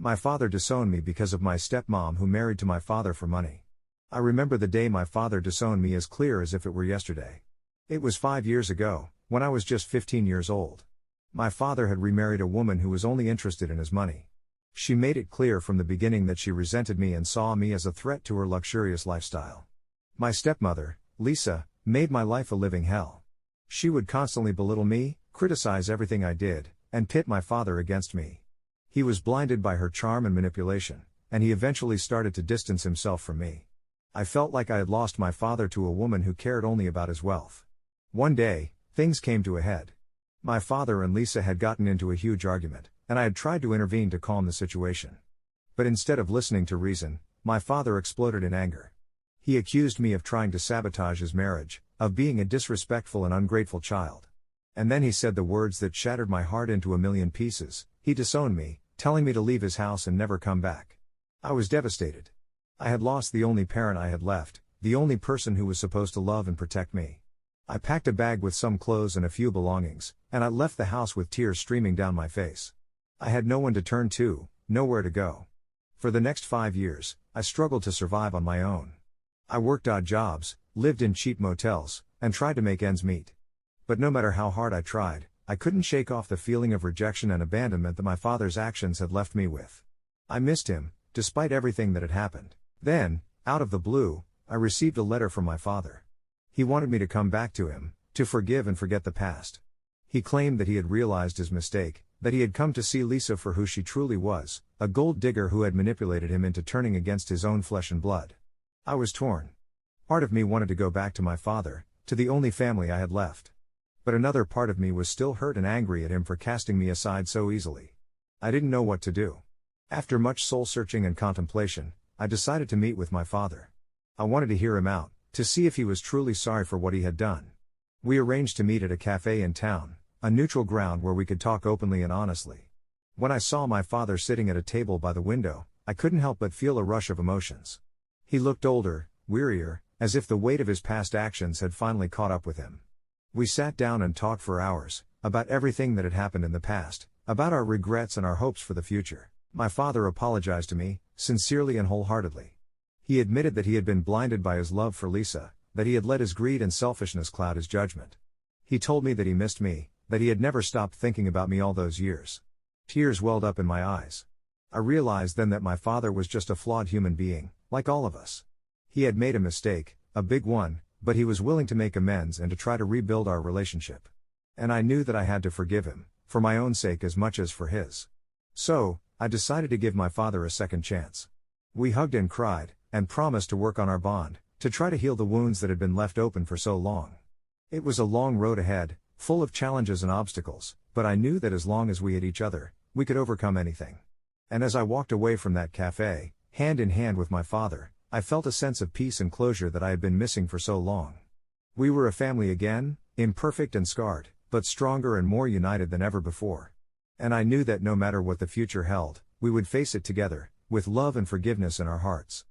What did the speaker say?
My father disowned me because of my stepmom who married to my father for money. I remember the day my father disowned me as clear as if it were yesterday. It was 5 years ago, when I was just 15 years old. My father had remarried a woman who was only interested in his money. She made it clear from the beginning that she resented me and saw me as a threat to her luxurious lifestyle. My stepmother, Lisa, made my life a living hell. She would constantly belittle me, criticize everything I did, and pit my father against me. He was blinded by her charm and manipulation, and he eventually started to distance himself from me. I felt like I had lost my father to a woman who cared only about his wealth. One day, things came to a head. My father and Lisa had gotten into a huge argument, and I had tried to intervene to calm the situation. But instead of listening to reason, my father exploded in anger. He accused me of trying to sabotage his marriage, of being a disrespectful and ungrateful child. And then he said the words that shattered my heart into a million pieces. He disowned me, telling me to leave his house and never come back. I was devastated. I had lost the only parent I had left, the only person who was supposed to love and protect me. I packed a bag with some clothes and a few belongings, and I left the house with tears streaming down my face. I had no one to turn to, nowhere to go. For the next 5 years, I struggled to survive on my own. I worked odd jobs, lived in cheap motels, and tried to make ends meet. But no matter how hard I tried, I couldn't shake off the feeling of rejection and abandonment that my father's actions had left me with. I missed him, despite everything that had happened. Then, out of the blue, I received a letter from my father. He wanted me to come back to him, to forgive and forget the past. He claimed that he had realized his mistake, that he had come to see Lisa for who she truly was, a gold digger who had manipulated him into turning against his own flesh and blood. I was torn. Part of me wanted to go back to my father, to the only family I had left. But another part of me was still hurt and angry at him for casting me aside so easily. I didn't know what to do. After much soul-searching and contemplation, I decided to meet with my father. I wanted to hear him out, to see if he was truly sorry for what he had done. We arranged to meet at a cafe in town, a neutral ground where we could talk openly and honestly. When I saw my father sitting at a table by the window, I couldn't help but feel a rush of emotions. He looked older, wearier, as if the weight of his past actions had finally caught up with him. We sat down and talked for hours, about everything that had happened in the past, about our regrets and our hopes for the future. My father apologized to me, sincerely and wholeheartedly. He admitted that he had been blinded by his love for Lisa, that he had let his greed and selfishness cloud his judgment. He told me that he missed me, that he had never stopped thinking about me all those years. Tears welled up in my eyes. I realized then that my father was just a flawed human being, like all of us. He had made a mistake, a big one, but he was willing to make amends and to try to rebuild our relationship. And I knew that I had to forgive him, for my own sake as much as for his. So, I decided to give my father a second chance. We hugged and cried, and promised to work on our bond, to try to heal the wounds that had been left open for so long. It was a long road ahead, full of challenges and obstacles, but I knew that as long as we had each other, we could overcome anything. And as I walked away from that cafe, hand in hand with my father, I felt a sense of peace and closure that I had been missing for so long. We were a family again, imperfect and scarred, but stronger and more united than ever before. And I knew that no matter what the future held, we would face it together, with love and forgiveness in our hearts.